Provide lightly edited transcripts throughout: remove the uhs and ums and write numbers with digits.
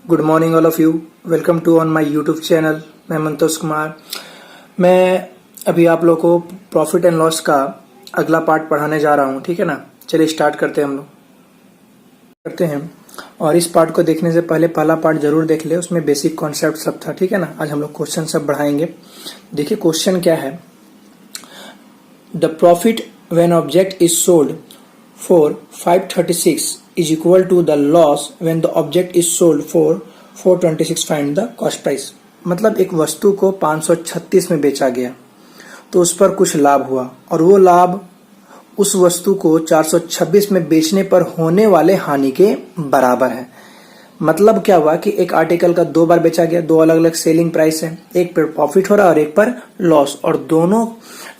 Good morning all of you. Welcome to on my YouTube channel. मैं मंतोष कुमार। मैं अभी आप लोगों को प्रॉफिट एंड लॉस का अगला पार्ट पढ़ाने जा रहा हूँ, ठीक है ना। चलिए स्टार्ट करते हैं, हम लोग करते हैं। और इस पार्ट को देखने से पहले पहला पार्ट जरूर देख ले, उसमें बेसिक कॉन्सेप्ट सब था, ठीक है ना। आज हम लोग क्वेश्चन सब बढ़ाएंगे। देखिए क्वेश्चन क्या है। The profit when object is sold for 536 is equal to the loss when the object is sold for 426. Find the cost price। मतलब एक वस्तु को 536 में बेचा गया तो उस पर कुछ लाभ हुआ और वो लाभ उस वस्तु को 426 में बेचने पर होने वाले हानि के बराबर है। मतलब क्या हुआ कि एक आर्टिकल का दो बार बेचा गया, दो अलग अलग सेलिंग प्राइस है, एक पर प्रॉफिट हो रहा है और एक पर लॉस, और दोनों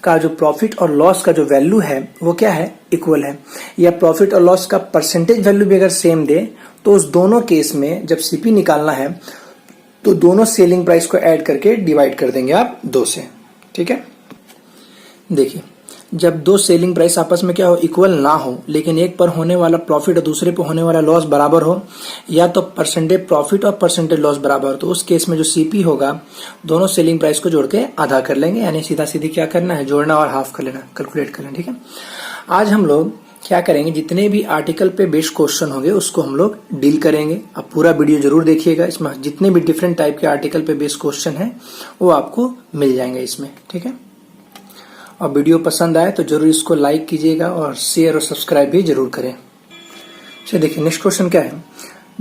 का जो प्रॉफिट और लॉस का जो वैल्यू है वो क्या है, इक्वल है। या प्रॉफिट और लॉस का परसेंटेज वैल्यू भी अगर सेम दे तो उस दोनों केस में जब सीपी निकालना है तो दोनों सेलिंग प्राइस को ऐड करके डिवाइड कर देंगे आप 2 से, ठीक है। देखिए जब दो सेलिंग प्राइस आपस में क्या हो, इक्वल ना हो, लेकिन एक पर होने वाला प्रॉफिट और दूसरे पर होने वाला लॉस बराबर हो, या तो परसेंटेज प्रॉफिट और परसेंटेज लॉस बराबर हो, तो उस केस में जो सीपी होगा दोनों सेलिंग प्राइस को जोड़ के आधा कर लेंगे। यानी सीधा सीधी क्या करना है, जोड़ना और हाफ कर लेना, कैलकुलेट कर लेना, ठीक है। आज हम लोग क्या करेंगे, जितने भी आर्टिकल पे बेस्ड क्वेश्चन होंगे उसको हम लोग डील करेंगे। अब पूरा वीडियो जरूर देखिएगा, इसमें जितने भी डिफरेंट टाइप के आर्टिकल पे बेस्ड क्वेश्चन है वो आपको मिल जाएंगे इसमें, ठीक है। और वीडियो पसंद आए तो जरूर इसको लाइक कीजिएगा और शेयर और सब्सक्राइब भी जरूर करें। चलिए देखिए नेक्स्ट क्वेश्चन क्या है।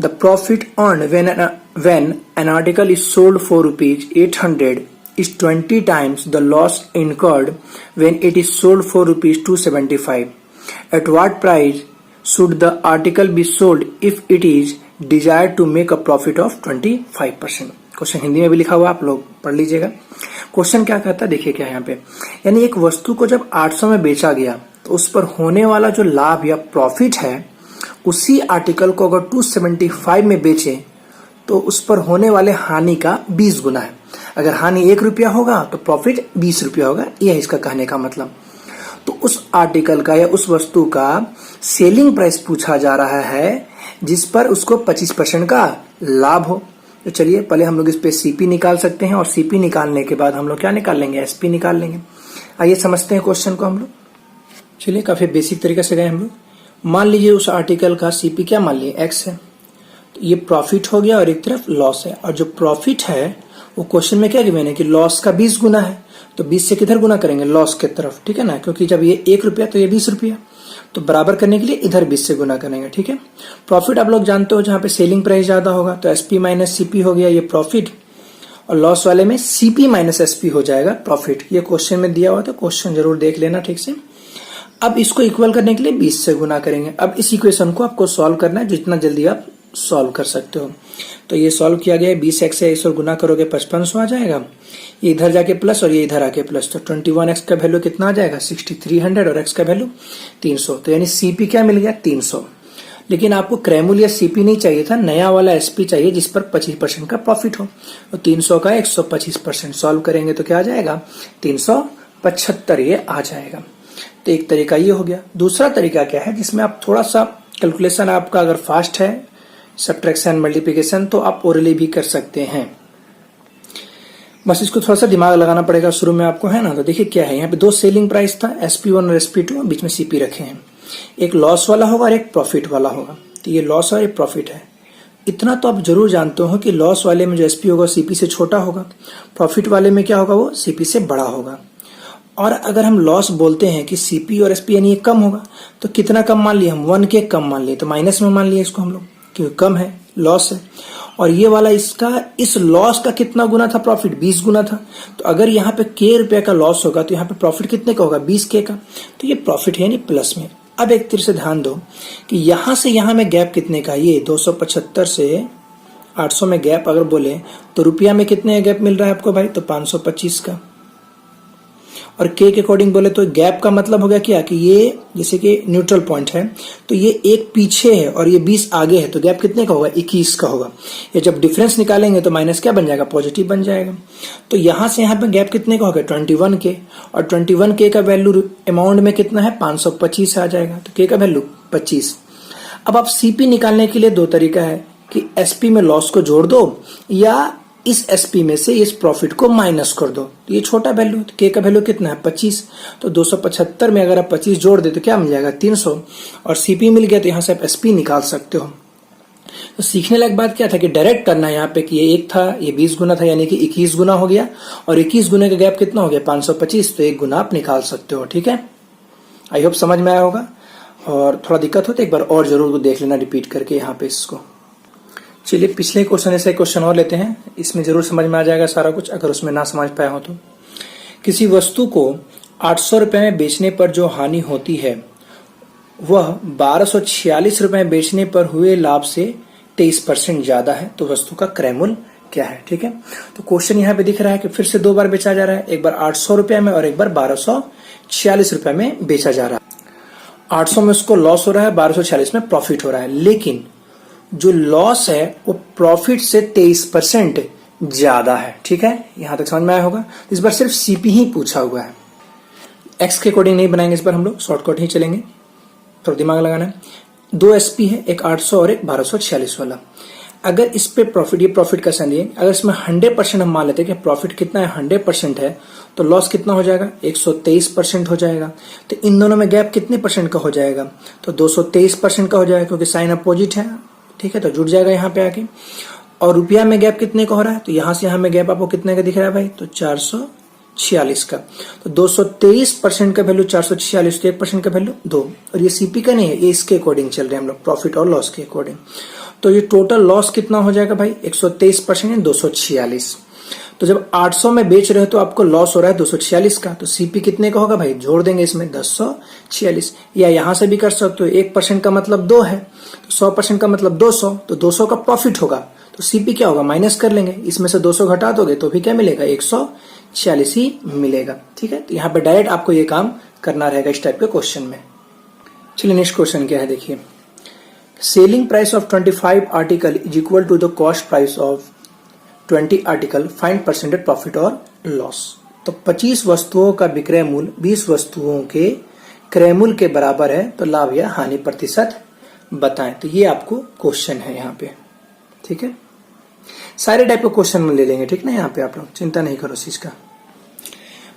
The profit earn when an article is sold for ₹800 is 20 times the loss incurred when it is sold for ₹275। At what price should the article be sold if it is desired to make a profit of 25%। Question Hindi में भी लिखा हुआ, आप लोग पढ़ लीजिएगा। Question क्या कहता है, देखिए क्या है यहाँ पे। यानी एक वस्तु को जब 800 में बेचा गया तो उस पर होने वाला जो लाभ या प्रॉफिट है उसी आर्टिकल को अगर 275 में बेचे तो उस पर होने वाले हानि का 20 गुना है। अगर हानि ₹1 होगा तो प्रॉफिट ₹20 होगा, यह इसका कहने का मतलब। तो उस आर्टिकल का या उस वस्तु का सेलिंग प्राइस पूछा जा रहा है जिस पर उसको 25% का लाभ हो। तो चलिए पहले हम लोग इस पे सीपी निकाल सकते हैं और सीपी निकालने के बाद हम लोग क्या निकाल लेंगे, एसपी निकाल लेंगे। आइए समझते हैं क्वेश्चन को हम लोग। चलिए काफी बेसिक तरीके से गए हम लोग। मान लीजिए उस आर्टिकल का सीपी क्या मान लिए, एक्स है, तो ये प्रॉफिट हो गया और एक तरफ लॉस है। और जो प्रॉफिट है वो क्वेश्चन में क्या गिवन है कि लॉस का 20 गुना है, तो 20 से किधर गुना करेंगे, लॉस के तरफ, ठीक है ना। क्योंकि जब ये ₹1 तो ये ₹20, तो बराबर करने के लिए इधर 20 से गुना करेंगे, ठीक है। प्रॉफिट आप लोग जानते हो जहां पे सेलिंग प्राइस ज्यादा होगा तो एसपी माइनस सीपी हो गया ये प्रॉफिट, और लॉस वाले में सीपी माइनस एसपी हो जाएगा प्रॉफिट। ये क्वेश्चन में दिया हुआ था, क्वेश्चन जरूर देख लेना ठीक से। अब इसको इक्वल करने के लिए 20 से गुना करेंगे। अब इस इक्वेशन को आपको सॉल्व करना है, जितना जल्दी आप सॉल्व कर सकते हो। तो ये सॉल्व किया गया है, 20x से इस और गुना करोगे 5500 आ जाएगा, ये इधर जाके प्लस और ये इधर आके प्लस, तो 21x का वैल्यू कितना आ जाएगा, 6300, और x का वैल्यू 300। तो यानी सीपी क्या मिल गया, 300। लेकिन आपको क्रैमुल या सीपी नहीं चाहिए था, नया वाला एसपी चाहिए जिस पर 25% का प्रॉफिट हो। तो 300 का 125% सॉल्व करेंगे तो क्या आ जाएगा, 375 ये आ जाएगा। तो एक तरीका ये हो गया। दूसरा तरीका क्या है, जिसमें आप थोड़ा सा कैलकुलेशन आपका अगर फास्ट है, सब्ट्रैक्शन मल्टीप्लिकेशन, तो आप ओरली भी कर सकते हैं। बस इसको थोड़ा सा दिमाग लगाना पड़ेगा शुरू में आपको, है ना। तो देखिए क्या है, यहाँ पे दो सेलिंग प्राइस था, SP1 और SP2, बीच में सीपी रखे हैं। एक लॉस वाला होगा और एक प्रॉफिट वाला होगा। तो ये लॉस और ये प्रॉफिट है। इतना तो आप जरूर जानते हो कि लॉस वाले में जो SP होगा सीपी से छोटा होगा, प्रॉफिट वाले में क्या होगा, वो सीपी से बड़ा होगा। और अगर हम लॉस बोलते हैं कि सीपी और एसपी यानी ये कम होगा, तो कितना कम मान लिए हम, 1 के कम मान लिए, तो माइनस में मान लिए इसको हम लोग, क्योंकि कम है, लॉस है। और ये वाला इसका, इस लॉस का कितना गुना था, प्रॉफिट 20 गुना था। तो अगर यहाँ पे ₹k का लॉस होगा तो यहाँ पे प्रॉफिट कितने का होगा, 20K का। तो ये प्रॉफिट है यानी प्लस में। अब एक तरह से ध्यान दो कि यहां से यहां में गैप कितने का, ये 275 से 800 में गैप अगर बोले तो रुपया में कितने गैप मिल रहा है आपको भाई, तो 525 का। और के अकॉर्डिंग बोले तो गैप का मतलब हो गया क्या कि ये जैसे कि न्यूट्रल पॉइंट है तो ये एक पीछे है और ये 20 आगे है, तो गैप कितने का होगा, 21 का होगा। ये जब डिफरेंस निकालेंगे तो माइनस क्या बन जाएगा, पॉजिटिव बन जाएगा। तो यहां से यहां पे गैप कितने का होगा, 21K, और 21K का वैल्यू अमाउंट में कितना है, 525 आ जाएगा। तो K का वैल्यू 25। अब आप सीपी निकालने के लिए दो तरीका है कि एसपी में लॉस को जोड़ दो या इस एसपी में से इस प्रॉफिट को माइनस कर दो। तो ये छोटा वैल्यू, तो के का वैल्यू कितना है 25, तो 275 में अगर आप 25 जोड़ दे तो क्या मिल जाएगा 300, और सीपी मिल गया तो यहां से आप एसपी निकाल सकते हो। तो सीखने लायक बात क्या था कि डायरेक्ट करना है यहाँ पे कि ये 1 था, ये 20 गुना था, यानी कि 21 गुना हो गया, और 21 गुने का गैप कितना हो गया 525, तो 1 गुना आप निकाल सकते हो। ठीक है, आई होप समझ में आया होगा। और थोड़ा दिक्कत हो तो एक बार और जरूर देख लेना रिपीट करके यहाँ पे इसको। चलिए पिछले क्वेश्चन से क्वेश्चन और लेते हैं, इसमें जरूर समझ में आ जाएगा सारा कुछ, अगर उसमें ना समझ पाया हो तो। किसी वस्तु को 800 रुपए में बेचने पर जो हानि होती है वह 1246 रुपए में बेचने पर हुए लाभ से 23% ज्यादा है, तो वस्तु का क्रय मूल्य क्या है। ठीक है, तो क्वेश्चन यहाँ पे दिख रहा है कि फिर से 2 बार बेचा जा रहा है, एक बार 800 रुपए में और एक बार 1246 रुपए में बेचा जा रहा है। 800 में उसको लॉस हो रहा है, 1246 में प्रॉफिट हो रहा है, लेकिन जो लॉस है वो प्रॉफिट से 23% ज्यादा है। ठीक है, यहां तक समझ में आया होगा। इस बार सिर्फ सीपी ही पूछा हुआ है, एक्स के अकॉर्डिंग नहीं बनाएंगे इस बार, हम लोग शॉर्टकट ही चलेंगे, थोड़ा दिमाग लगाना है। 2 एसपी है, एक 800 और एक 1246 वाला। अगर इस पे प्रॉफिट, ये प्रॉफिट का साइन है, अगर इसमें 100% हम मान लेते हैं कि प्रॉफिट कितना है 100% है, तो लॉस कितना हो जाएगा 123% हो जाएगा। तो इन दोनों में गैप कितने परसेंट का हो जाएगा, तो 223% का हो जाएगा, क्योंकि साइन अपोजिट है। ठीक है, तो जुड़ जाएगा यहाँ पे आके। और रुपया में गैप कितने का हो रहा है, तो यहां से यहां में गैप आपको कितने का दिख रहा है भाई, तो 446 का। तो 223% का वैल्यू 446, तो 1% का वैल्यू 2, और ये सीपी का नहीं है, ये इसके अकॉर्डिंग चल रहे हैं हम लोग, प्रॉफिट और लॉस के अकॉर्डिंग। तो ये टोटल लॉस कितना हो जाएगा भाई 123% 246। तो जब 800 में बेच रहे हो तो आपको लॉस हो रहा है 246 का, तो सीपी कितने का होगा भाई, जोड़ देंगे इसमें 1046, या यहां से भी कर सकते हो 1% का मतलब 2 है, तो 100% का मतलब 200, तो 200 का प्रॉफिट होगा, तो सीपी क्या होगा माइनस कर लेंगे, इसमें से 200 घटा दोगे तो भी क्या मिलेगा 146 ही मिलेगा। ठीक है, तो यहाँ पे डायरेक्ट आपको ये काम करना रहेगा इस टाइप के क्वेश्चन में। चलिए नेक्स्ट क्वेश्चन क्या है देखिए, selling price of 25 article is equal to the cost price of 20 article, find percentage profit और लॉस। तो 25 वस्तुओं का विक्रय मूल्य 20 वस्तुओं के क्रय मूल्य के बराबर है, तो लाभ या हानि प्रतिशत बताएं। तो ये आपको क्वेश्चन है यहाँ पे। ठीक है, सारे टाइप के क्वेश्चन में ले लेंगे, ठीक ना, यहाँ पे आप लोग चिंता नहीं करो इस चीज का।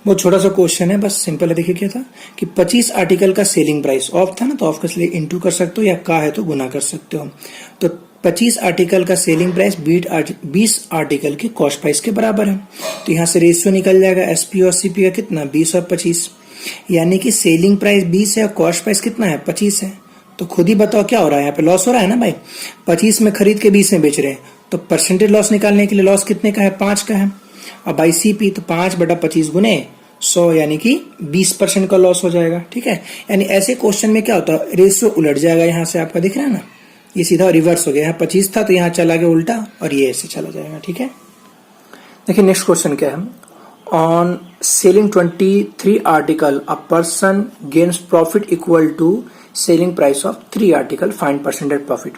बहुत छोटा सा क्वेश्चन है, बस सिंपल है। देखिए क्या था कि 25 आर्टिकल का सेलिंग प्राइस ऑफ था ना, तो ऑफ का इसलिए इंटू कर सकते हो, या का है तो गुना कर सकते हो। तो 25 आर्टिकल का सेलिंग प्राइस 20 आर्टिकल के कॉस्ट प्राइस के बराबर है, तो यहाँ से रेशियो निकल जाएगा एसपी और सीपी का कितना 20 और 25, यानी कि सेलिंग प्राइस 20 है और कॉस्ट प्राइस कितना है 25 है। तो खुद ही बताओ क्या हो रहा है यहाँ पे, लॉस हो रहा है ना भाई, 25 में खरीद के 20 में बेच रहे हैं, तो परसेंटेज लॉस निकालने के लिए लॉस कितने का है 5 का है, और बाई सीपी तो 5/25 गुने 100, यानी कि 20% का लॉस हो जाएगा। ठीक है, यानी ऐसे क्वेश्चन में क्या होता है रेशियो उलट जाएगा, यहाँ से आपका दिख रहा है ना, ये सीधा रिवर्स हो गया, यहाँ 25 था तो यहाँ चला गया उल्टा, और ये ऐसे चला जाएगा। ठीक है, देखिए नेक्स्ट क्वेश्चन क्या है, on selling 23 article a person gains profit equal to selling price of 3 article, find percentage profit.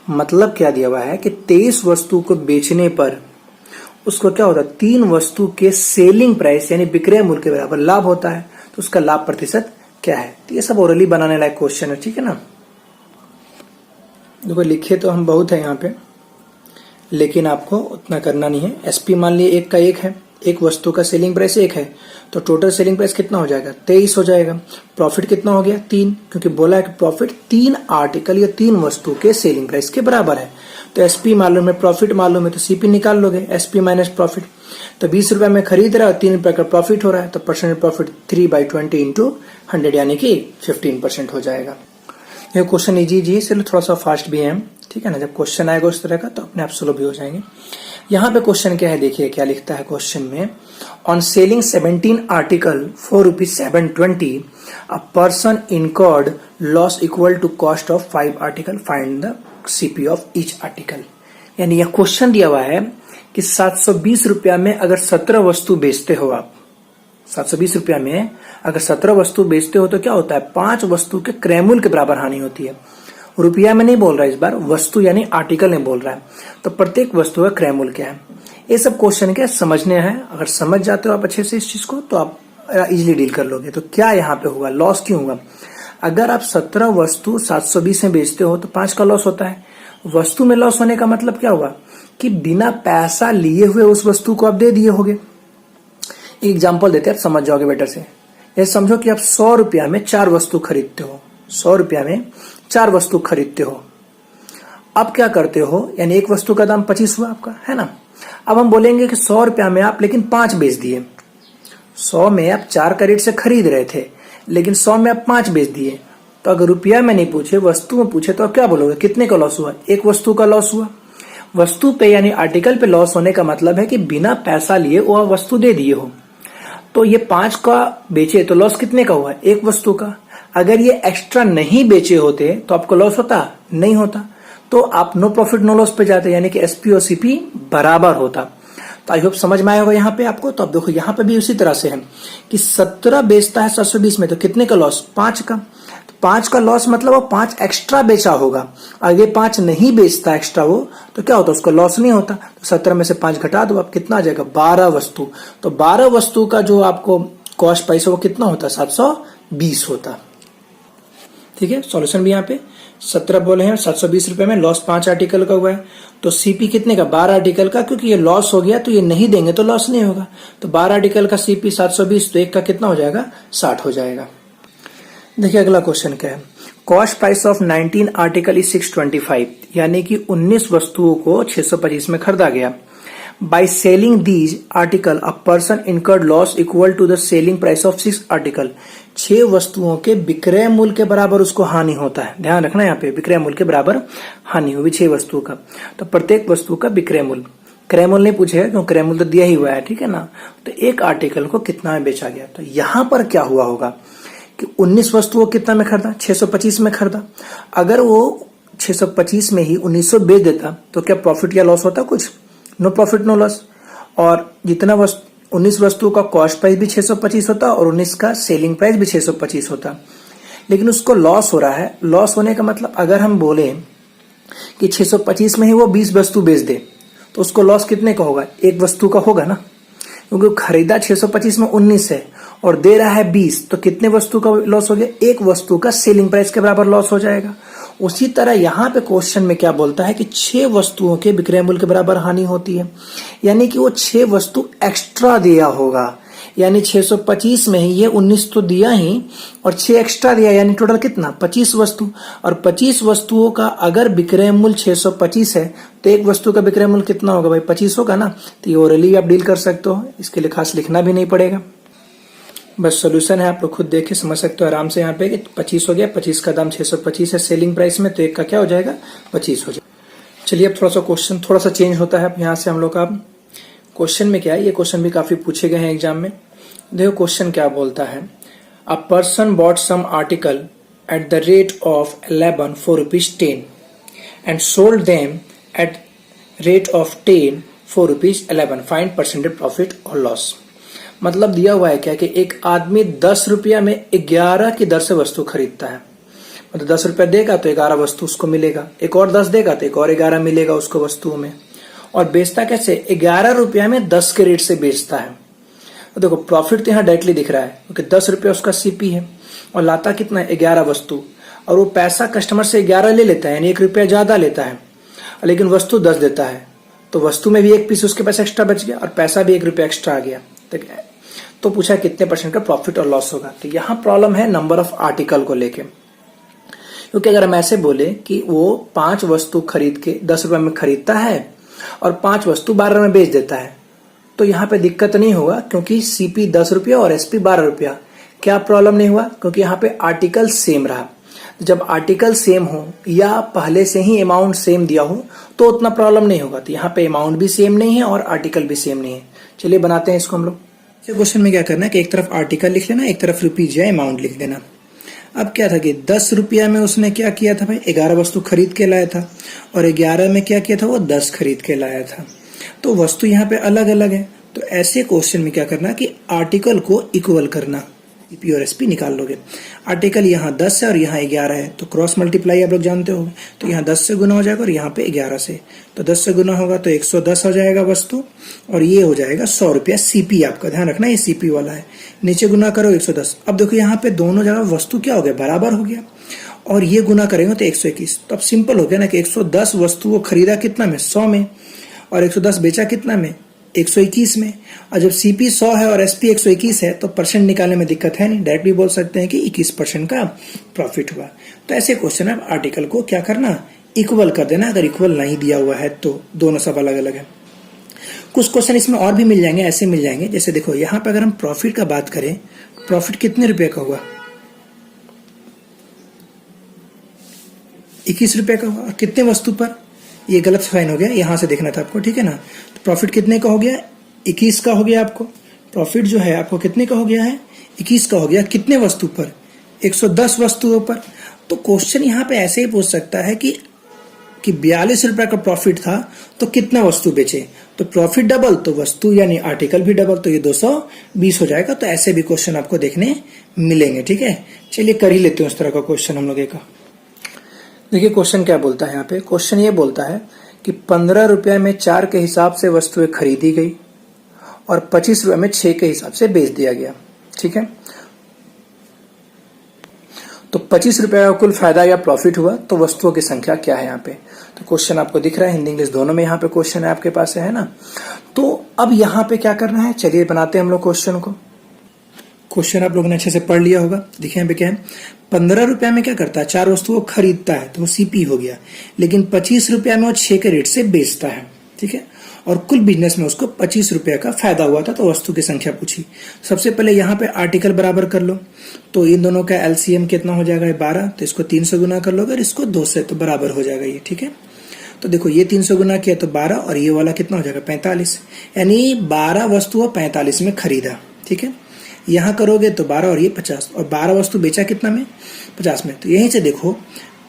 मतलब क्या दिया हुआ है कि 23 वस्तु को बेचने पर उसको क्या होता है 3 वस्तु के सेलिंग प्राइस यानी विक्रय मूल्य के बराबर लाभ होता है, तो उसका लाभ प्रतिशत क्या है। तो ये सब ओरली बनाने लायक क्वेश्चन है। ठीक है ना, देखो लिखे तो हम बहुत है यहाँ पे, लेकिन आपको उतना करना नहीं है। एसपी मान लिए 1 का 1 है, एक वस्तु का सेलिंग प्राइस 1 है, तो टोटल सेलिंग प्राइस कितना हो जाएगा 23 हो जाएगा। प्रॉफिट कितना हो गया 3, क्योंकि बोला है कि प्रॉफिट 3 आर्टिकल या 3 वस्तु के सेलिंग प्राइस के बराबर है। तो एसपी मालूम है, प्रॉफिट मालूम है, तो सीपी निकाल लोगे, एसपी माइनस प्रॉफिट। तो 20 रुपए में खरीद रहा है और 3 रुपए का प्रॉफिट हो रहा है, तो परसेंटेज प्रॉफिट 3/20 इंटू 100 यानी कि 15% हो जाएगा। ये क्वेश्चन इजी है, चलो थोड़ा सा फास्ट भी है। ठीक है ना, जब क्वेश्चन आएगा उस तरह का तो अपने आप स्लो भी हो जाएंगे। यहाँ पे क्वेश्चन क्या है देखिए, क्या लिखता है क्वेश्चन में, on selling 17 article for ₹720 a person incurred loss equal to cost of 5 article, find the CP of each article. यानी यह क्वेश्चन दिया हुआ है कि 720 रुपया में अगर 17 वस्तु बेचते हो आप, 720 रुपया में अगर 17 वस्तु बेचते हो तो क्या होता है 5 वस्तु के क्रय मूल्य के बराबर हानि होती है। रुपया में नहीं बोल रहा है इस बार, वस्तु यानी आर्टिकल में बोल रहा है। तो प्रत्येक वस्तु का क्रय मूल्य क्या है, ये सब क्वेश्चन क्या समझने हैं। अगर समझ जाते हो आप अच्छे से इस चीज को तो आप इजिली डील कर लोगे। तो क्या यहाँ पे होगा, लॉस क्यों होगा, अगर आप 17 वस्तु 720 में बेचते हो तो 5 का लॉस होता है, वस्तु में लॉस होने का मतलब क्या हुआ कि बिना पैसा लिए हुए उस वस्तु को आप दे दिए होगे। एग्जाम्पल देते हैं, आप समझ जाओगे बेटर से। ये समझो कि आप 100 रुपया में 4 वस्तु खरीदते हो, 100 रुपया में 4 वस्तु खरीदते हो। अब क्या करते हो, यानी एक वस्तु का दाम 25 हुआ आपका, है ना। अब हम बोलेंगे कि 100 रुपया में आप लेकिन 5 बेच दिए। 100 में आप 4 का रेट से खरीद रहे थे, लेकिन 100 में आप 5 बेच दिए। तो अगर रुपया में नहीं पूछे, वस्तु में पूछे, तो आप क्या बोलोगे, कितने का लॉस हुआ? एक वस्तु का लॉस हुआ। वस्तु पे यानी आर्टिकल पे लॉस होने का मतलब है कि बिना पैसा लिए वो वस्तु दे दिए हो। तो ये 5 का बेचे तो लॉस कितने का हुआ? एक वस्तु का। अगर ये एक्स्ट्रा नहीं बेचे होते तो आपको लॉस होता? नहीं होता। तो आप नो प्रॉफिट नो लॉस पे जाते, यानी कि एसपी और सीपी बराबर होता। तो आई होप समझ में आया होगा यहाँ पे आपको। तो अब देखो यहाँ पे भी उसी तरह से है कि 17 बेचता है 720 में, तो कितने का लॉस? 5 का। तो 5 का लॉस मतलब वो 5 एक्स्ट्रा बेचा होगा। अगर 5 नहीं बेचता एक्स्ट्रा वो, तो क्या होता? उसको लॉस नहीं होता। तो 17 में से 5 घटा दो, अब कितना आ जाएगा? 12 वस्तु। तो 12 वस्तु का जो आपको कॉस्ट प्राइस है वो कितना होता? 720 होता। ठीक है, सॉल्यूशन भी यहाँ पे 17 बोले हैं, 720 रुपए में लॉस 5 आर्टिकल का हुआ है। तो सीपी कितने का? 12 आर्टिकल का, क्योंकि ये लॉस हो गया तो ये नहीं देंगे तो लॉस नहीं होगा। तो 12 आर्टिकल का सीपी 720, तो एक का कितना हो जाएगा? 60 हो जाएगा। देखिए अगला क्वेश्चन क्या है। Cost price of 19 article is 625, यानी कि 19 वस्तुओं को 625 में खरीदा गया। By selling these article, a person incurred loss equal to the selling price of 6 article. 6 वस्तुओं के विक्रय मूल्य के बराबर उसको हानि होता है। ध्यान रखना यहाँ पे, विक्रय मूल्य के बराबर हानि हुई 6 वस्तुओं का। तो प्रत्येक वस्तु का विक्रय मूल्य, क्रय मूल्य नहीं पूछेगा क्योंकि क्रय मूल्य तो दिया ही हुआ है, ठीक है ना। तो एक आर्टिकल को कितना में बेचा गया। तो यहाँ पर क्या हुआ होगा कि 19 वस्तुओं कितना में खरीदा? 625 में खरीदा। अगर वो 625 में ही 1900 बेच देता तो क्या प्रॉफिट या लॉस होता? कुछ। No profit no loss. और जितना 19 वस्तुओं का कॉस्ट प्राइस भी 625 होता और 19 का सेलिंग प्राइस भी 625 होता, लेकिन उसको लॉस हो रहा है। लॉस होने का मतलब अगर हम बोले कि 625 में ही वो 20 वस्तु बेच दे तो उसको लॉस कितने का होगा? एक वस्तु का होगा ना, क्योंकि खरीदा 625 में 19 है और दे रहा है 20, तो कितने वस्तु का लॉस हो गया? एक वस्तु का सेलिंग प्राइस के बराबर लॉस हो जाएगा। उसी तरह यहाँ पे क्वेश्चन में क्या बोलता है कि 6 वस्तुओं के विक्रय मूल्य के बराबर हानि होती है, यानी कि वो 6 वस्तु एक्स्ट्रा दिया होगा। यानी 625 में ही ये 19 तो दिया ही और 6 एक्स्ट्रा दिया, यानी टोटल कितना? 25 वस्तु। और 25 वस्तुओं का अगर विक्रय मूल्य 625 है तो एक वस्तु का विक्रय मूल्य कितना होगा भाई? 25 होगा ना। तो ये ओरली आप डील कर सकते हो, इसके लिए खास लिखना भी नहीं पड़ेगा। बस सोल्यूशन है, आप लोग खुद देख के समझ सकते हो आराम से यहाँ पे कि 25 हो गया। 25 का दाम 625 है सेलिंग प्राइस में, तो एक का क्या हो जाएगा? 25 हो जाएगा। चलिए अब थोड़ा सा क्वेश्चन थोड़ा सा चेंज होता है यहाँ से हम लोग का। क्वेश्चन में क्या है, ये क्वेश्चन भी काफी पूछे गए हैं एग्जाम में। देखो क्वेश्चन क्या बोलता है। A person bought some article at the rate of 11 for ₹10 and sold them at rate of 10 for ₹11. Find percentage profit और लॉस। मतलब दिया हुआ है क्या कि एक आदमी 10 रुपया में 11 की दर से वस्तु खरीदता है। मतलब 10 रुपया देगा तो 11 वस्तु उसको मिलेगा, एक और 10 देगा तो एक और 11 मिलेगा उसको वस्तुओं में। और बेचता कैसे? 11 रुपया में 10 के रेट से बेचता है। तो देखो प्रॉफिट तो यहाँ डायरेक्टली दिख रहा है क्योंकि 10 रुपया उसका सीपी है और लाता कितना है? 11 वस्तु। और वो पैसा कस्टमर से 11 ले लेता है, यानी 1 रुपया ज्यादा लेता है, लेकिन वस्तु 10 देता है। तो वस्तु में भी 1 पीस उसके पास एक्स्ट्रा बच गया और पैसा भी 1 रुपया एक्स्ट्रा आ गया। तो पूछा कितने परसेंट का प्रॉफिट और लॉस होगा। तो यहाँ प्रॉब्लम है नंबर ऑफ आर्टिकल को लेके, क्योंकि अगर हम ऐसे बोले कि वो 5 वस्तु खरीद के 10 रुपए में खरीदता है और 5 वस्तु 12 में बेच देता है, तो यहाँ पे दिक्कत नहीं होगा क्योंकि सीपी 10 रुपया और एसपी 12 रुपया। क्या प्रॉब्लम नहीं हुआ? क्योंकि यहाँ पे आर्टिकल सेम रहा। जब आर्टिकल सेम हो या पहले से ही अमाउंट सेम दिया हो तो उतना प्रॉब्लम नहीं होगा। तो यहाँ पे अमाउंट भी सेम नहीं है और आर्टिकल भी सेम नहीं है। चलिए बनाते हैं इसको हम लोग। क्वेश्चन में क्या करना है कि एक तरफ आर्टिकल लिख लेना, एक तरफ रुपीज या अमाउंट लिख देना। अब क्या था कि 10 रुपया में उसने क्या किया था भाई? 11 वस्तु खरीद के लाया था और 11 में क्या किया था? वो 10 खरीद के लाया था। तो वस्तु यहाँ पे अलग अलग है। तो ऐसे क्वेश्चन में क्या करना कि आर्टिकल को इक्वल करना, सीपी और एसपी निकाल लोगे। आर्टिकल यहाँ 10 है और यहाँ 11 है, तो क्रॉस मल्टीप्लाई आप लोग जानते हो। तो यहाँ 10 से गुना हो जाएगा और यहाँ पे 11 से, तो 10 से गुना होगा तो 110 हो जाएगा वस्तु और ये हो जाएगा 100 रुपया सीपी। आपका ध्यान रखना ये सीपी वाला है। नीचे गुना करो 110। अब देखो यहाँ पे दोनों जगह वस्तु क्या हो गया? बराबर हो गया। और ये गुना करेंगे तो 121। तो अब सिंपल हो गया ना कि 110 वस्तु वो खरीदा कितना में, 100 में, और 110 बेचा कितना में, 121 में। और जब सीपी 100 है और एसपी 121 है तो परसेंट निकालने में दिक्कत है नहीं, डायरेक्टली बोल सकते हैं कि 21% का प्रॉफिट हुआ। तो ऐसे क्वेश्चन है, आर्टिकल को क्या करना, इक्वल कर देना। अगर इक्वल नहीं दिया हुआ है तो दोनों सब अलग अलग है। कुछ क्वेश्चन इसमें और भी मिल जाएंगे, ऐसे मिल जाएंगे। जैसे देखो यहाँ पे अगर हम प्रॉफिट का बात करें, प्रॉफिट कितने रुपए का हुआ, 21 रुपए का हुआ। और कितने वस्तु पर, ये गलत साइन हो गया, यहां से देखना था आपको, ठीक है ना। तो प्रॉफिट कितने का हो गया, 21 का हो गया। आपको प्रॉफिट जो है आपको कितने का हो गया है, 21 का हो गया। कितने वस्तु पर, 110 वस्तुओं पर। तो क्वेश्चन यहाँ पे ऐसे ही पूछ सकता है कि 42 रुपए का प्रॉफिट था तो कितना वस्तु बेचे। तो प्रॉफिट डबल तो वस्तु यानी आर्टिकल भी डबल, तो ये 220 हो जाएगा। तो ऐसे भी क्वेश्चन आपको देखने मिलेंगे, ठीक है। चलिए कर ही लेते हैं उस तरह का क्वेश्चन हम लोग का। देखिए क्वेश्चन क्या बोलता है यहाँ पे, क्वेश्चन ये बोलता है कि 15 रुपए में 4 के हिसाब से वस्तुएं खरीदी गई और 25 रुपए में 6 के हिसाब से बेच दिया गया, ठीक है। तो 25 रुपए का कुल फायदा या प्रॉफिट हुआ, तो वस्तुओं की संख्या क्या है यहाँ पे। तो क्वेश्चन आपको दिख रहा है, हिंदी इंग्लिश दोनों में यहाँ पे क्वेश्चन है आपके पास, है ना। तो अब यहाँ पे क्या करना है, चलिए बनाते हैं हम लोग क्वेश्चन को। क्वेश्चन आप लोगों ने अच्छे से पढ़ लिया होगा। देखिए यहाँ पे क्या है, 15 रुपए में क्या करता है, 4 वस्तुओं को खरीदता है तो वो सीपी हो गया। लेकिन 25 रुपए में वो 6 के रेट से बेचता है, ठीक है। और कुल बिजनेस में उसको 25 रुपए का फायदा हुआ था। तो वस्तु की संख्या पूछी। सबसे पहले यहाँ पे आर्टिकल बराबर कर लो। तो इन दोनों का एलसीएम कितना हो जाएगा, 12। तो इसको 3 से गुना कर लो, अगर इसको 2 से, तो बराबर हो जाएगा ये, ठीक है। तो देखो ये 3 से गुना किया तो 12, और ये वाला कितना हो जाएगा, 45। यानी 12 वस्तु 45 में खरीदा, ठीक है। यहाँ करोगे तो 12 और ये 50, और 12 वस्तु बेचा कितना में, 50 में। तो यहीं से देखो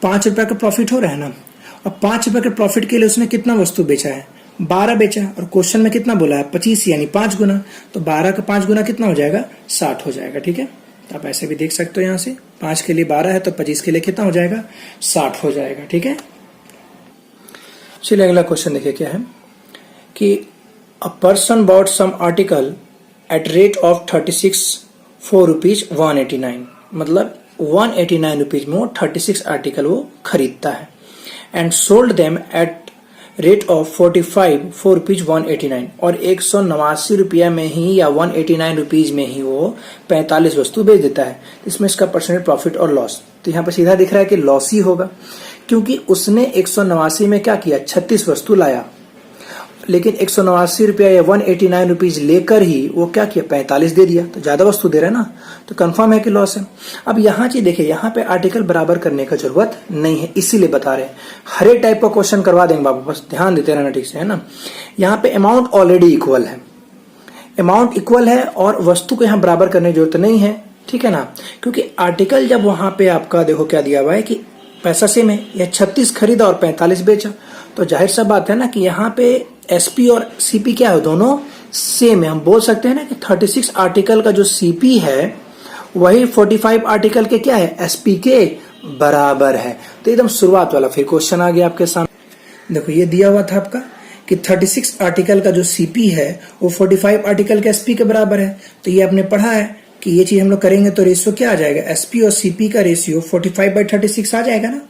5 रुपए का प्रॉफिट हो रहा है ना। और 5 रुपए के प्रॉफिट के लिए उसने कितना वस्तु बेचा है, 12 बेचा। और क्वेश्चन में कितना बोला है, 25, यानी 5 गुना। तो 12 का 5 गुना कितना हो जाएगा, 60 हो जाएगा, ठीक है। तो आप ऐसे भी देख सकते हो, यहाँ से 5 के लिए 12 है तो 25 के लिए कितना हो जाएगा, 60 हो जाएगा, ठीक है। चलिए अगला क्वेश्चन देखिए क्या है कि a person bought some article at rate of 36 4 rupees 189, मतलब 189 रुपीज में वो 36 आर्टिकल वो खरीदता है। And sold them at rate of 45 4 rupees 189, और 189 रुपया में ही या 189 रुपीज में ही वो 45 वस्तु बेच देता है। इसमें इसका परसेंटेज प्रॉफिट और लॉस, तो यहाँ पर सीधा दिख रहा है कि लॉस ही होगा, क्योंकि उसने 189 में क्या किया, 36 वस्तु लाया। लेकिन 189 रुपया या 189 रुपीज लेकर ही वो क्या किया, 45 दे दिया। तो ज्यादा वस्तु दे रहा है ना, तो कंफर्म है कि लॉस है। अब यहाँ चीज देखिए, यहाँ पे आर्टिकल बराबर करने का जरूरत नहीं है, इसीलिए बता रहे हैं। हर एक टाइप का क्वेश्चन करवा देंगे बाबू, बस ध्यान देते रहना ठीक से, है ना। यहाँ पे अमाउंट ऑलरेडी इक्वल है, अमाउंट इक्वल है, और वस्तु को यहाँ बराबर करने की जरूरत नहीं है, ठीक है ना। क्योंकि आर्टिकल जब वहां पे आपका देखो क्या दिया हुआ है कि पैसा सेम है, या 36 खरीदा और 45 बेचा, तो जाहिर सा बात है ना कि यहाँ पे एसपी और सीपी क्या है, दोनों सेम है। हम बोल सकते हैं ना कि 36 आर्टिकल का जो सीपी है वही 45 आर्टिकल के क्या है, एसपी के बराबर है। तो एकदम शुरुआत वाला फिर क्वेश्चन आ गया आपके सामने। देखो ये दिया हुआ था आपका कि 36 आर्टिकल का जो सीपी है वो 45 आर्टिकल के एसपी के बराबर है। तो ये आपने पढ़ा है कि ये चीज हम लोग करेंगे तो रेशियो क्या आ जाएगा, एसपी और सीपी का रेशियो 45/36 आ जाएगा ना,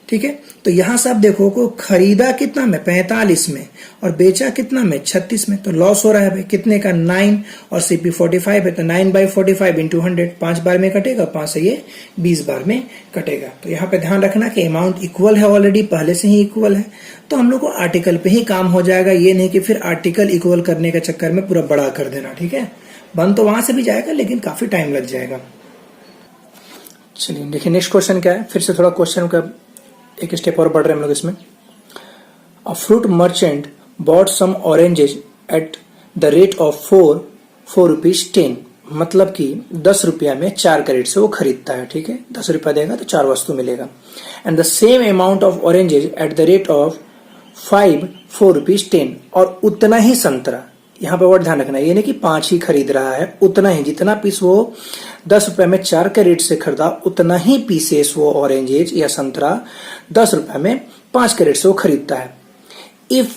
ठीक है। तो यहां से आप देखो को खरीदा कितना में, 45 में, और बेचा कितना में, 36 में। तो लॉस हो रहा है भाई कितने का, 9, और सीपी 45 है तो 9/45 इंटू 100, 5 बार में कटेगा, 5 से ये 20 बार में कटेगा। तो यहाँ पे ध्यान रखना कि अमाउंट इक्वल है, ऑलरेडी पहले से ही इक्वल है, तो हम लोग को आर्टिकल पे ही काम हो जाएगा। ये नहीं कि फिर आर्टिकल इक्वल करने के चक्कर में पूरा बड़ा कर देना, ठीक है। बन तो वहां से भी जाएगा लेकिन काफी टाइम लग जाएगा। चलिए देखिए नेक्स्ट क्वेश्चन क्या है, फिर से थोड़ा क्वेश्चन का एक स्टेप और बढ़ रहे हैं हम लोग इसमें। A fruit merchant bought some oranges at the rate of 4 rupees 10, मतलब कि 10 रुपया में 4 कैरेट से वो खरीदता है, ठीक है। 10 रुपया देगा तो 4 वस्तु मिलेगा। And the same amount of oranges at the rate of 4 rupees 10, और उतना ही संतरा, यहाँ पे वर्ड ध्यान रखना, ये नहीं कि 5 ही खरीद रहा है, उतना ही, जितना पीस वो 10 रुपए में 4 के रेट से खरीदा, उतना ही पीसेस वो ऑरेंजेज या संतरा 10 रुपए में 5 के रेट से वो खरीदता है। If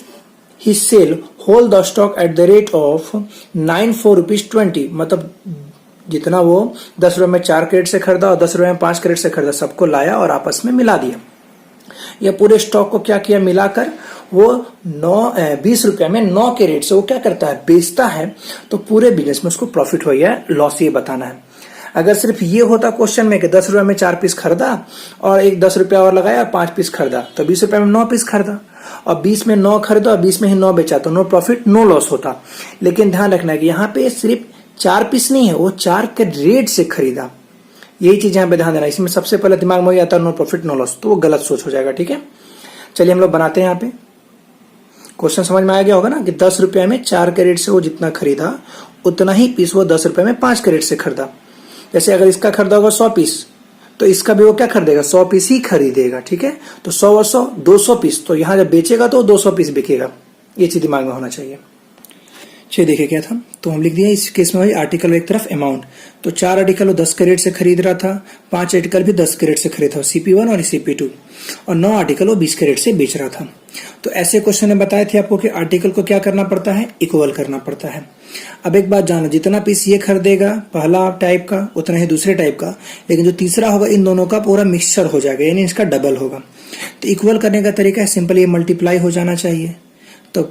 he sell whole the stock at the rate of 4 rupees 20, मतलब जितना वो 10 रुपए में 4 कैरेट से खरीदा और 10 रुपए में 5 कैरेट से खरीदा, सबको लाया और आपस में मिला दिया। या पूरे स्टॉक को क्या किया, मिलाकर वो 20 रुपए में 9 कैरेट से वो क्या करता है, बेचता है। तो पूरे बिजनेस में उसको प्रॉफिट हो या लॉस, ये बताना है। अगर सिर्फ ये होता क्वेश्चन में कि 10 रुपए में 4 पीस खरीदा और एक 10 रुपया और लगाया 5 पीस खरीदा, तो 20 रुपए में 9 पीस खरीदा और 20 में 9 खरीदा और 20 में ही 9 बेचा, तो नो प्रॉफिट नो लॉस होता। लेकिन ध्यान रखना है कि यहाँ पे सिर्फ 4 पीस नहीं है, वो 4 के रेट से खरीदा। यही चीज यहाँ पे ध्यान देना। इसमें सबसे पहले दिमाग में आता है नो प्रॉफिट नो लॉस, तो वो गलत सोच हो जाएगा। ठीक है, चलिए हम लोग बनाते हैं। यहाँ पे क्वेश्चन समझ में आ गया होगा ना कि 10 रुपए में 4 कैरेट से वो जितना खरीदा उतना ही पीस वो 10 रुपए में 5 कैरेट से खरीदा। जैसे अगर इसका खरीदा होगा 100 पीस, तो इसका भी वो क्या खरीदेगा, 100 पीस ही खरीदेगा। ठीक है, तो 100 और 100 200 पीस, तो यहां जब बेचेगा तो 200 पीस बिकेगा। ये चीज दिमाग में होना चाहिए। चलिए देखिए क्या था, तो हम लिख दिया इस केस में भाई आर्टिकल एक तरफ अमाउंट, तो 4 आर्टिकल वो 10 कैरेट से खरीद रहा था, 5 आर्टिकल भी 10 कैरेट से खरीदा था, CP1 और CP2, और 9 आर्टिकल वो 20 कैरेट से बेच रहा था। तो ऐसे क्वेश्चन ने बताए थे आपको कि आर्टिकल को क्या करना पड़ता है, इक्वल करना पड़ता है। अब एक बात जानो, जितना पीस ये खरीदेगा पहला टाइप का उतना ही दूसरे टाइप का, लेकिन जो तीसरा होगा इन दोनों का पूरा मिक्सचर हो जाएगा, यानी इसका डबल होगा। तो इक्वल करने का तरीका है सिंपल, ये मल्टीप्लाई हो जाना चाहिए। तो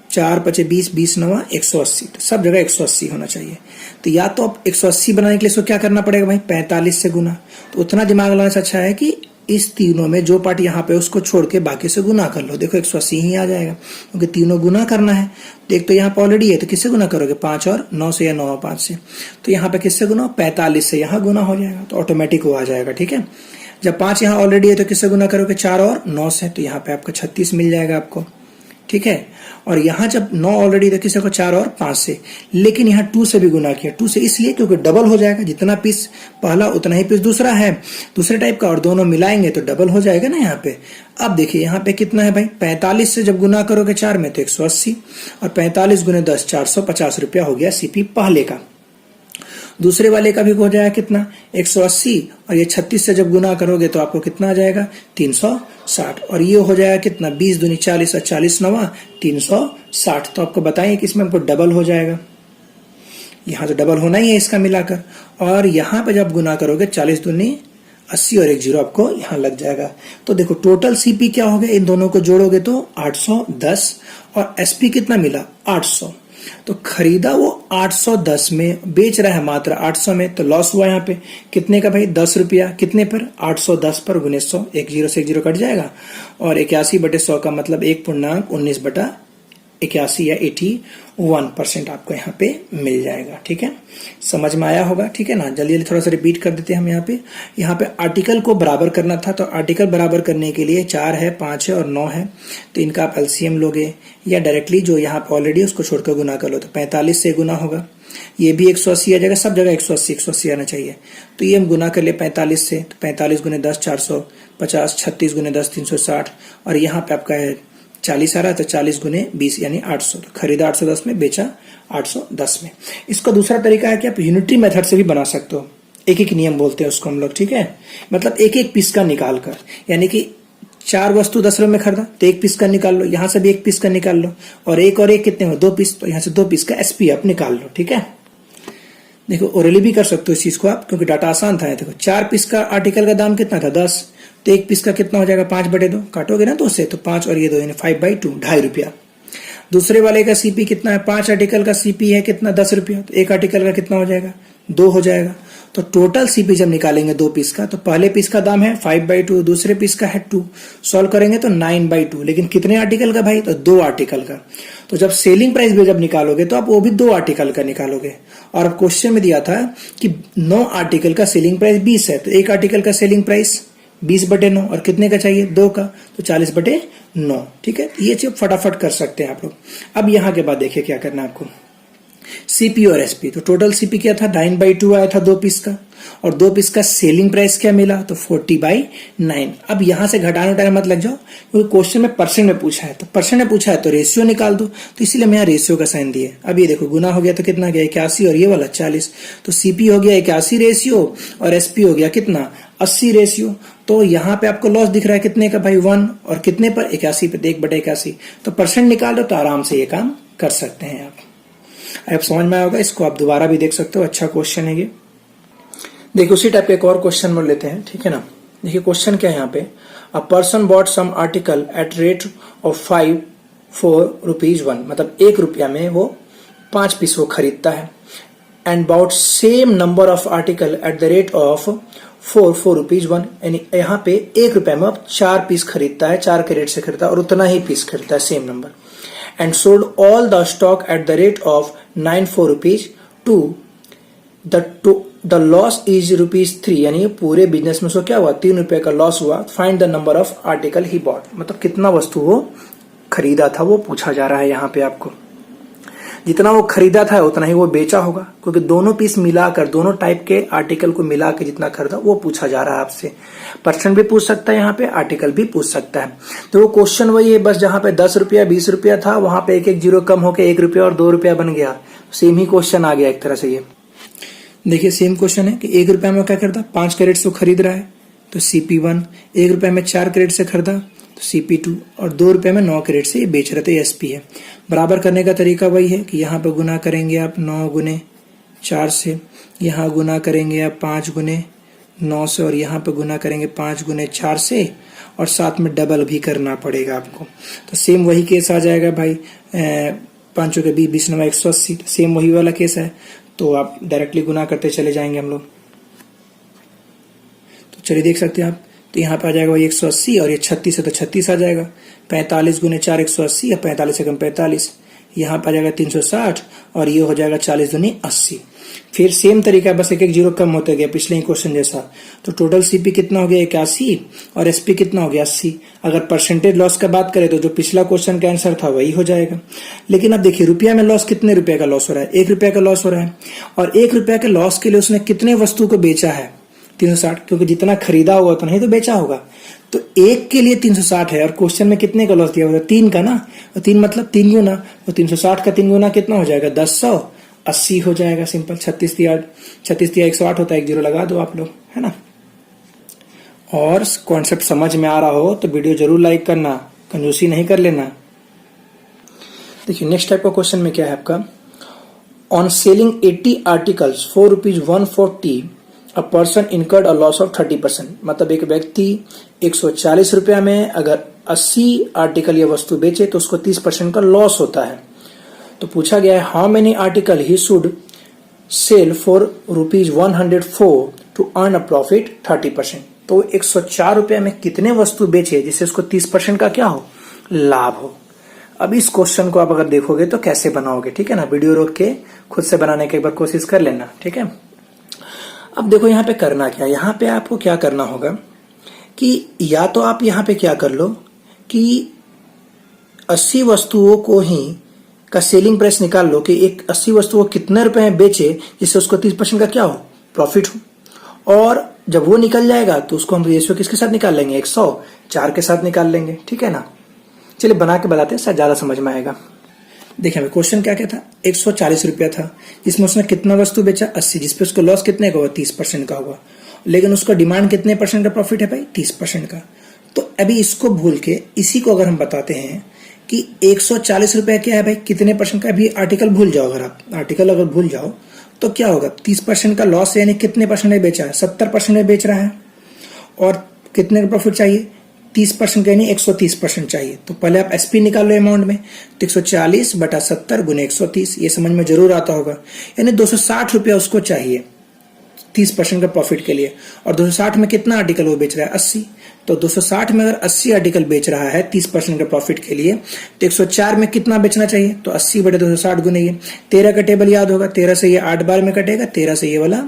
4 5 20, 20 9 180, तो सब जगह 180 होना चाहिए। तो या तो आप 180 बनाने के लिए इसको क्या करना पड़ेगा भाई, 45 से गुना। तो उतना दिमाग लगाने से अच्छा है कि इस तीनों में जो पार्ट यहाँ पे उसको छोड़ के बाकी से गुना कर लो। देखो 180 ही आ जाएगा, क्योंकि तीनों गुना करना है। तो एक तो यहाँ पे ऑलरेडी है, तो किससे गुना करोगे, 5 और 9 से या 9 और 5 से। तो यहाँ पे किससे गुना, 45 से यहाँ गुना हो जाएगा, तो ऑटोमेटिक वो आ जाएगा। ठीक है, जब 5 यहाँ ऑलरेडी है तो किससे गुना करोगे, 4 और 9 से, तो यहाँ पे आपका 36 मिल जाएगा आपको। ठीक है, और यहां जब 9 ऑलरेडी, तो किसी को 4 और 5 से, लेकिन यहाँ 2 से भी गुना किया। 2 से इसलिए क्योंकि डबल हो जाएगा, जितना पीस पहला उतना ही पीस दूसरा है, दूसरे टाइप का, और दोनों मिलाएंगे तो डबल हो जाएगा ना यहाँ पे। अब देखिए यहाँ पे कितना है भाई, 45 से जब गुना करोगे 4 में तो 180, और 45 गुने 10 450 रुपया हो गया CP पहले का। दूसरे वाले का भी हो जाएगा कितना, 180, और ये 36 से जब गुना करोगे तो आपको कितना आ जाएगा, 360, और ये हो जाएगा कितना, 20 दूनी 40 और 40 9 360। तो आपको बताएं कि इसमें हमको डबल हो जाएगा, यहाँ तो डबल होना ही है इसका मिलाकर। और यहाँ पे जब गुना करोगे 40 दूनी 80 और 1 जीरो आपको यहाँ लग जाएगा। तो देखो टोटल CP क्या हो गया, इन दोनों को जोड़ोगे तो 810, और SP कितना मिला, 800। तो खरीदा वो 810 में, बेच रहा है मात्र 800 में, तो लॉस हुआ यहाँ पे कितने का भाई, 10 रुपया। कितने पर, 810 पर गुने 100, 1 जीरो से 1 जीरो कट जाएगा, और 81/100 का मतलब 1.19/81 या 81% आपको यहाँ पे मिल जाएगा। ठीक है, समझ में आया होगा। ठीक है ना, जल्दी जल्दी थोड़ा सा रिपीट कर देते हैं हम। यहाँ पे आर्टिकल को बराबर करना था, तो आर्टिकल बराबर करने के लिए 4 है, 5 है और 9 है, तो इनका आप LCM लोगे या डायरेक्टली जो यहाँ पे ऑलरेडी उसको छोड़कर गुना कर लो, तो 45 से गुना होगा, ये भी 180 आ जाएगा, सब जगह 180 आना चाहिए। तो ये हम गुना कर ले 45 से, तो 45 गुने 10 450, 36 गुने 10 360, और यहाँ पे आपका है 40 आ रहा है, तो 40 गुने 20 यानी 800। तो खरीदा 810 में, बेचा 810 में। इसका दूसरा तरीका है कि आप यूनिटरी मेथड से भी बना सकते हो, एक एक नियम बोलते हैं उसको हम लोग। ठीक है, मतलब एक एक पीस का निकाल कर, यानी कि 4 वस्तु 10 रुपए में खरीदा तो 1 पीस का निकाल लो, यहां से भी 1 पीस का निकाल लो, और एक कितने हो, 2 पीस, तो यहां से 2 पीस का SP आप निकाल लो। ठीक है, देखो ओरली भी कर सकते हो इस चीज को आप, क्योंकि डाटा आसान था। देखो 4 पीस का आर्टिकल का दाम कितना था, 10, तो 1 पीस का कितना हो जाएगा, 5/2, काटोगे ना 2 से, तो 5 और ये 2 यानी 5/2, 2.5 रुपया। दूसरे वाले का CP कितना है, 5 आर्टिकल का CP है कितना, 10 रुपया, तो 1 आर्टिकल का कितना हो जाएगा, 2 हो जाएगा। तो टोटल CP जब निकालेंगे 2 पीस का, तो पहले पीस का दाम है 5/2, दूसरे पीस का है 2, सॉल्व करेंगे तो 9/2, लेकिन कितने आर्टिकल का भाई, तो 2 आर्टिकल का। तो जब सेलिंग प्राइस भी जब निकालोगे तो आप वो भी 2 आर्टिकल का निकालोगे, और अब क्वेश्चन में दिया था कि 9 आर्टिकल का सेलिंग प्राइस 20 है, तो 1 आर्टिकल का सेलिंग प्राइस 20/9, और कितने का चाहिए, 2 का, तो 40/9। ठीक है, ये चीज फटाफट कर सकते हैं आप लोग। अब यहां के बाद देखिए क्या करना है आपको, CP और SP। तो टोटल CP क्या था, 9/2 आया था 2 पीस का, और 2 पीस का सेलिंग प्राइस क्या मिला, तो 40/9। अब यहां से घटाने टाइम मत लग जाओ, क्योंकि क्वेश्चन में परसेंट में पूछा है, तो परसेंट में पूछा है तो रेशियो निकाल दो, तो इसीलिए मैं यहाँ रेशियो का साइन दिए। अब ये देखो गुना हो गया तो कितना गया, 81, और ये वाला 40, तो CP हो गया 81 रेशियो, और SP हो गया कितना, 80 रेशियो। तो यहाँ पे आपको लॉस दिख रहा है कितने का भाई, 1, और कितने पर, 81 पे, 1/81। तो परसेंट निकाल दो तो आराम से ये काम कर सकते हैं आप। समझ में आएगा, इसको आप दोबारा भी देख सकते हो, अच्छा क्वेश्चन है ये। देखिए उसी टाइप का एक और क्वेश्चन में लेते हैं, ठीक है ना। देखिए क्वेश्चन क्या है यहाँ पे, a person bought some article at rate of 5 for ₹1, मतलब 1 रुपया में वो 5 पीस वो खरीदता है, and bought same number of article at the rate of 4 for ₹1, यानी यहाँ पे 1 रुपया में अब 4 पीस खरीदता है, 4 के रेट से खरीदता है और उतना ही पीस खरीदता है, same number, and sold all the stock at the rate of 9 for ₹2, the loss is ₹3, यानी पूरे बिजनेस में उसको क्या हुआ, 3 रुपए का लॉस हुआ। Find the number of article he bought, मतलब कितना वस्तु वो खरीदा था वो पूछा जा रहा है यहाँ पे आपको। जितना वो खरीदा था उतना ही वो बेचा होगा, क्योंकि दोनों पीस मिलाकर, दोनों टाइप के आर्टिकल को मिला के जितना खरीदा वो पूछा जा रहा है आपसे। परसेंट भी पूछ सकता है यहाँ पे, आर्टिकल भी पूछ सकता है। तो वो क्वेश्चन वही है, बस जहां पे 10 रुपया 20 रुपया था वहां पे एक एक जीरो कम होकर 1 रुपया और 2 रुपया बन गया। सेम ही क्वेश्चन आ गया एक तरह से। ये देखिए सेम क्वेश्चन है कि 1 रुपया में क्या करता, 5 कैरेट से खरीद रहा है तो CP1, 1 रुपया में 4 कैरेट से खरीदा तो CP2, और 2 रुपये में 9 कैरेट से ये बेच रहे थे, SP है। बराबर करने का तरीका वही है कि यहाँ पे गुना करेंगे आप 9 गुने 4 से, यहाँ गुना करेंगे आप 5 गुने 9 से, और यहाँ पे गुना करेंगे 5 गुने 4 से, और साथ में डबल भी करना पड़ेगा आपको। तो सेम वही केस आ जाएगा भाई, 5 के 20, 20 9 180, सेम वही वाला केस है। तो आप डायरेक्टली गुना करते चले जाएंगे हम लोग। तो चलिए देख सकते हैं आप, तो यहाँ पे आ जाएगा वही 180, और ये 36 है तो 36 आ जाएगा। 45 गुने 4 180, या 45 से कम 45, यहाँ पे आ जाएगा 360, और ये हो जाएगा 40 दूनी 80। फिर सेम तरीका, बस एक एक जीरो कम होते गया पिछले ही क्वेश्चन जैसा। तो टोटल CP कितना हो गया 81, और SP कितना हो गया 80। अगर परसेंटेज लॉस का बात करें तो जो पिछला क्वेश्चन का आंसर था वही हो जाएगा। लेकिन अब देखिए रुपया में लॉस, कितने रुपए का लॉस हो रहा है, 1 रुपया का लॉस हो रहा है, और 1 रुपया के लॉस के लिए उसने कितने वस्तु को बेचा है, 360, क्योंकि जितना खरीदा होगा उतना ही तो बेचा होगा। तो 1 के लिए 360 है, और क्वेश्चन में कितने का लॉस दिया होगा, 3 का ना, तो 3 मतलब 3 गुना, तो 360 का 3 गुना कितना हो जाएगा, 1080 हो जाएगा। सिंपल, 36 दिया 108 होता है, एक जीरो लगा दो आप लोग, है ना। और कॉन्सेप्ट समझ में आ रहा हो तो वीडियो जरूर लाइक करना, कंजूसी नहीं कर लेना। देखिए नेक्स्ट टाइप का क्वेश्चन में क्या है आपका, on selling 80 articles for ₹140 a person incurred a loss of 30%, मतलब एक व्यक्ति 140 रुपया में अगर 80 आर्टिकल या वस्तु बेचे तो उसको 30% का लॉस होता है। तो पूछा गया है how many article he should sell for ₹104 to earn a profit 30%। तो 104 रुपया में कितने वस्तु बेचे जिससे उसको 30% का क्या हो, लाभ हो। अब इस क्वेश्चन को आप अगर देखोगे तो कैसे बनाओगे, ठीक है ना, वीडियो रोक के खुद से बनाने की एक बार कोशिश कर लेना, ठीक है। अब देखो यहाँ पे करना क्या, यहाँ पे आपको क्या करना होगा कि या तो आप यहाँ पे क्या कर लो कि 80 वस्तुओं को ही का सेलिंग प्राइस निकाल लो कि एक 80 वस्तुओं को कितने रुपए में बेचे जिससे उसको 30% का क्या हो, प्रॉफिट हो। और जब वो निकल जाएगा तो उसको हम रेशियो किसके साथ निकाल लेंगे, 104 के साथ निकाल लेंगे, ठीक है ना। चलिए बना के बताते हैं, शायद ज्यादा समझ में आएगा। देखिए क्वेश्चन क्या क्या था, 140 रुपया था जिसमें उसने कितना वस्तु बेचा, 80, जिसपे उसको लॉस कितने का हुआ, 30% का हुआ। लेकिन उसका डिमांड कितने परसेंट का प्रॉफिट है भाई, 30% का। तो अभी इसको भूल के इसी को अगर हम बताते हैं कि 140 रुपया क्या है भाई, कितने परसेंट का, अभी आर्टिकल भूल जाओ, अगर आप आर्टिकल अगर भूल जाओ तो क्या होगा, 30% का लॉस यानी कितने परसेंट में बेचा है, 70% में बेच रहा है, और कितने का प्रॉफिट चाहिए, 30% का यानी 130% चाहिए। तो पहले आप SP निकाल लो अमाउंट में, तो 140 बटा 70 गुने 130, ये समझ में जरूर आता होगा, यानी 260 रुपया उसको चाहिए 30% का प्रॉफिट के लिए। और 260 में कितना आर्टिकल वो बेच रहा है, 80। तो 260 में अगर 80 आर्टिकल बेच रहा है 30% का प्रॉफिट के लिए, तो 104 में कितना बेचना चाहिए, तो 80 बटे 260 गुने ये 13 का टेबल याद होगा, 13 से ये 8 बार में कटेगा, 13 से ये वाला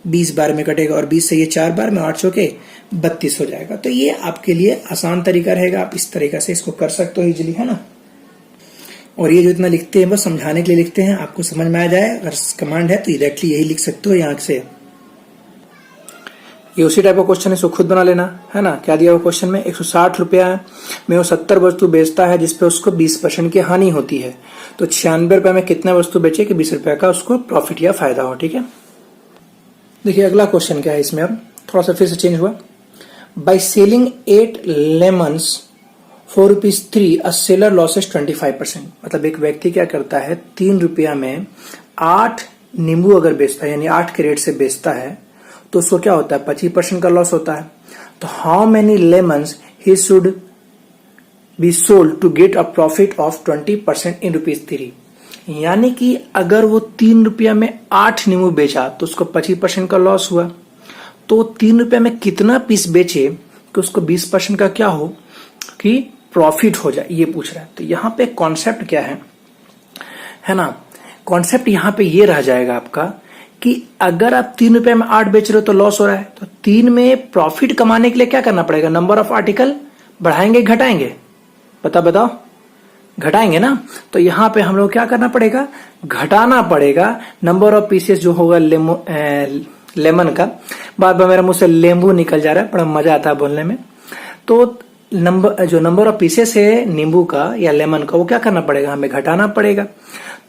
20 बार में कटेगा, और 20 से ये 4 बार में, 8 के 32 हो जाएगा। तो ये आपके लिए आसान तरीका रहेगा, आप इस तरीका से इसको कर सकते हो इजिली, है ना। और ये जो इतना लिखते हैं बस समझाने के लिए लिखते हैं, आपको समझ में आ जाए। अगर कमांड है तो डायरेक्टली यही लिख सकते हो यहाँ से। ये उसी टाइप का क्वेश्चन है, इसको खुद बना लेना, है ना। क्या दिया हुआ क्वेश्चन में, 160 रुपया में वो 70 वस्तु बेचता है जिसपे उसको 20% की हानि होती है। तो 96 रुपए में कितना वस्तु बेचे कि 20 रुपए का उसको प्रॉफिट या फायदा हो, ठीक है। देखिए अगला क्वेश्चन क्या है इसमें, अब थोड़ा सा फिर से चेंज हुआ। By selling 8 lemons for ₹3 a seller losses 25%। मतलब एक व्यक्ति क्या करता है, 3 रुपया में 8 नींबू अगर बेचता है, यानी 8 के रेट से बेचता है, तो उसको क्या होता है 25% का लॉस होता है। तो how many lemons he should be sold to get a profit of 20% in ₹3। यानी कि अगर वो 3 रुपया में 8 नींबू बेचा तो उसको 25% का लॉस हुआ। तो 3 रुपया में कितना पीस बेचे कि उसको 20% का क्या हो कि प्रॉफिट हो जाए, ये पूछ रहा है। तो यहाँ पे कॉन्सेप्ट क्या है ना, कॉन्सेप्ट यहाँ पे ये रह जाएगा आपका कि अगर आप 3 रुपए में 8 बेच रहे हो तो लॉस हो रहा है, तो 3 में प्रॉफिट कमाने के लिए क्या करना पड़ेगा, नंबर ऑफ आर्टिकल बढ़ाएंगे घटाएंगे, बताओ घटाएंगे ना। तो यहाँ पे हम लोग क्या करना पड़ेगा, घटाना पड़ेगा नंबर ऑफ पीसेस जो होगा लेमन का। बार बार मेरा मुंह से लेंबू निकल जा रहा है, बड़ा मजा आता है बोलने में। तो नंबर ऑफ पीसेस है नींबू का या लेमन का, वो क्या करना पड़ेगा, हमें घटाना पड़ेगा।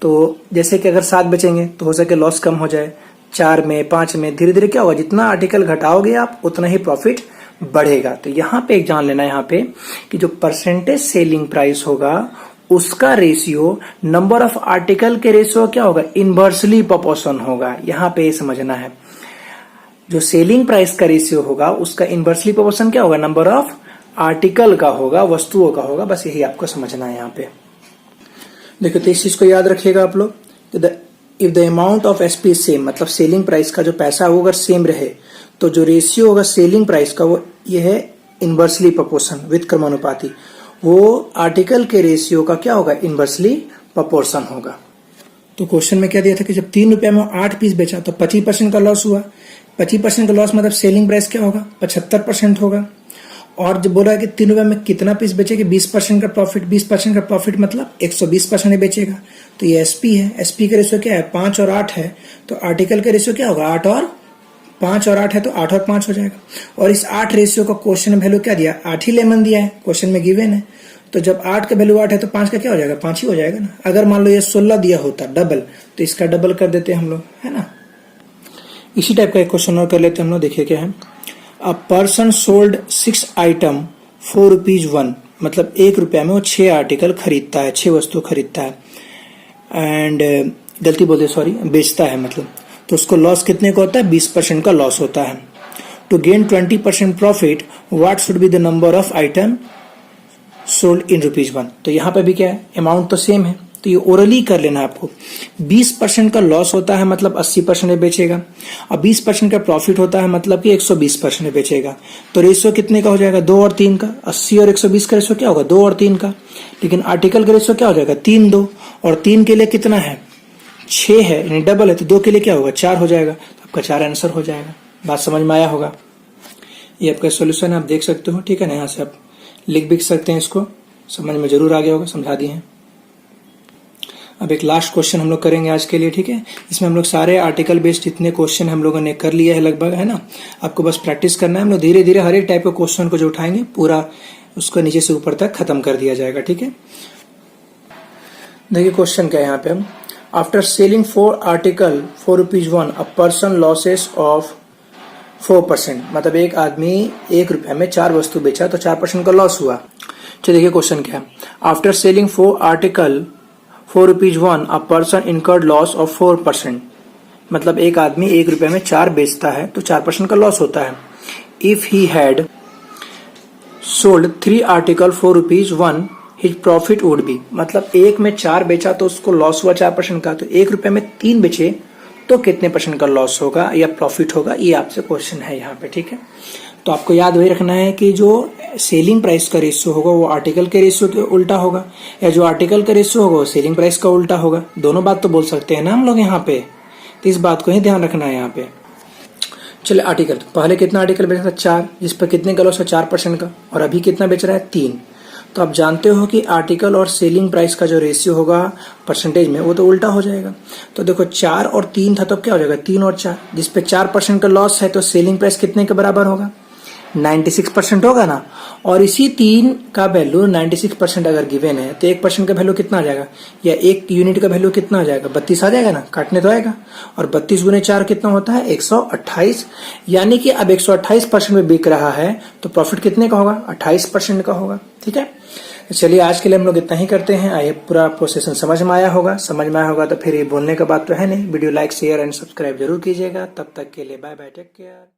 तो जैसे कि अगर 7 बेचेंगे तो हो सके लॉस कम हो जाए, 4 में 5 में धीरे धीरे क्या होगा, जितना आर्टिकल घटाओगे आप उतना ही प्रॉफिट बढ़ेगा। तो यहाँ पे एक जान लेना यहाँ पे कि जो परसेंटेज सेलिंग प्राइस होगा उसका रेशियो नंबर ऑफ आर्टिकल के रेशियो क्या होगा, इनवर्सली प्रोपोर्शन होगा। यहाँ पे समझना है, जो सेलिंग प्राइस का रेशियो होगा उसका इनवर्सली प्रोपोर्शन क्या होगा, नंबर ऑफ आर्टिकल का होगा, वस्तुओं का होगा। बस यही आपको समझना है यहाँ पे। देखो तो इस चीज को याद रखिएगा आप लोग, if the amount of SP same, मतलब सेलिंग प्राइस का जो पैसा वो अगर सेम रहे तो जो रेशियो होगा सेलिंग प्राइस का वो ये है इनवर्सली प्रोपोर्शन विद क्रमानुपाती, वो आर्टिकल के रेशियो का क्या होगा, इनवर्सली प्रोपोर्शन होगा। तो क्वेश्चन में क्या दिया था कि जब 3 रुपया में 8 पीस बेचा तो 25% का लॉस हुआ। 25% का लॉस मतलब सेलिंग प्राइस क्या होगा, 75% होगा। और जब बोला है कि 3 रुपये में कितना पीस बेचेगा, 20% का प्रॉफिट, 20% का प्रॉफिट मतलब 120% ही बेचेगा। तो ये एसपी है, एसपी का रेशियो क्या है, 5 और 8 है। तो आर्टिकल का रेशियो क्या होगा, 8 और 5 और 8 है तो 8 और 5 हो जाएगा। और इस 8 रेशियो का क्वेश्चन में वैल्यू क्या दिया, 8 ही लेमन दिया है, क्वेश्चन में गिवन है। तो जब 8 का वैल्यू 8 है तो 5 का क्या हो जाएगा, 5 ही हो जाएगा ना। अगर मान लो ये 16 दिया होता डबल, तो इसका डबल कर देते हम लोग, है ना। इसी टाइप का एक क्वेश्चन और कर लेते हैं हम लोग। देखिए क्या है, अ पर्सन सोल्ड 6 आइटम ₹4 मतलब 1 रुपया में वो 6 आर्टिकल खरीदता है, 6 वस्तु खरीदता है। एंड गलती बोलते सॉरी, बेचता है मतलब। तो उसको लॉस कितने का होता है, 20% का लॉस होता है। To gain 20% profit what should be the number of item sold in ₹1। तो यहाँ पे भी क्या है, अमाउंट तो सेम है, तो ये ओरली कर लेना आपको। 20% का लॉस होता है मतलब 80% बेचेगा, और 20% का प्रॉफिट होता है मतलब कि 120% बेचेगा। तो रेशियो कितने का हो जाएगा, 2 और 3 का। 80 और 120 का रेशियो क्या होगा, 2 और 3 का। लेकिन आर्टिकल का रेशियो क्या हो जाएगा, 3 2, और 3 के लिए कितना है, 6 है, यानी डबल है। तो 2 के लिए क्या होगा, 4 हो जाएगा। तो आपका 4 आंसर हो जाएगा। बात समझ में आया होगा। ये आपका सोल्यूशन है, आप देख सकते हो, ठीक है ना। यहाँ से आप लिख भी सकते हैं, इसको समझ में जरूर आ गया होगा, समझा दिए हैं। अब एक लास्ट क्वेश्चन हम लोग करेंगे आज के लिए, ठीक है। इसमें हम लोग सारे आर्टिकल बेस्ड जितने क्वेश्चन हम लोगों ने कर लिए है लगभग, है ना। आपको बस प्रैक्टिस करना है। हम लोग धीरे धीरे हर एक टाइप के क्वेश्चन को जो उठाएंगे पूरा उसको नीचे से ऊपर तक खत्म कर दिया जाएगा, ठीक है। देखिए क्वेश्चन क्या है यहाँ पे, हम after selling 4 article ₹1 a person losses of 4%, मतलब एक आदमी 1 रुपया में 4 वस्तु बेचा तो 4% का लॉस हुआ। चलिए देखिए क्वेश्चन क्या है, after selling 4 article ₹1 a person incurred loss of 4%, मतलब एक आदमी 1 रुपये में 4 बेचता है तो 4% का लॉस होता है। If he had sold 3 article ₹1 his profit would be, मतलब 1 में 4 बेचा तो उसको लॉस हुआ 4% का। तो 1 रुपये में 3 बेचे तो कितने % का लॉस होगा या प्रॉफिट होगा, ये आपसे क्वेश्चन है यहाँ पे, ठीक है। तो आपको याद वही रखना है कि जो सेलिंग प्राइस का रेशियो होगा वो आर्टिकल के रेशियो के उल्टा होगा, या जो आर्टिकल का रेशियो होगा वो सेलिंग प्राइस का उल्टा होगा। दोनों बात तो बोल सकते हैं ना हम लोग यहाँ पे, तो इस बात को ही ध्यान रखना है यहाँ पे। चलिए आर्टिकल, पहले कितना आर्टिकल बेचा था, 4, जिस पर कितने का लॉस है, 4% का, और अभी कितना बेच रहा है, 3। तो आप जानते हो कि आर्टिकल और सेलिंग प्राइस का जो रेशियो होगा परसेंटेज में वो तो उल्टा हो जाएगा। तो देखो 4 और 3 था तो क्या हो जाएगा, 3 और 4, जिस पे 4% का लॉस है तो सेलिंग प्राइस कितने के बराबर होगा, 96% होगा ना। और इसी 3 का वैल्यू 96% अगर गिवन है तो 1% का वैल्यू कितना आ जाएगा, या 1 यूनिट का वैल्यू कितना आ जाएगा, 32 आ जाएगा ना, काटने तो आएगा। और 32 गुने 4 कितना होता है, 128। यानी कि अब 128% में बिक रहा है तो प्रॉफिट कितने का होगा, 28% का होगा, ठीक है। चलिए आज के लिए हम लोग इतना ही करते हैं। आइए पूरा प्रोसेस समझ में आया होगा। समझ में आया होगा तो फिर ये बोलने का बात तो है नहीं। Video like share and subscribe जरूर कीजिएगा। तब तक के लिए बाय बाय, टेक केयर।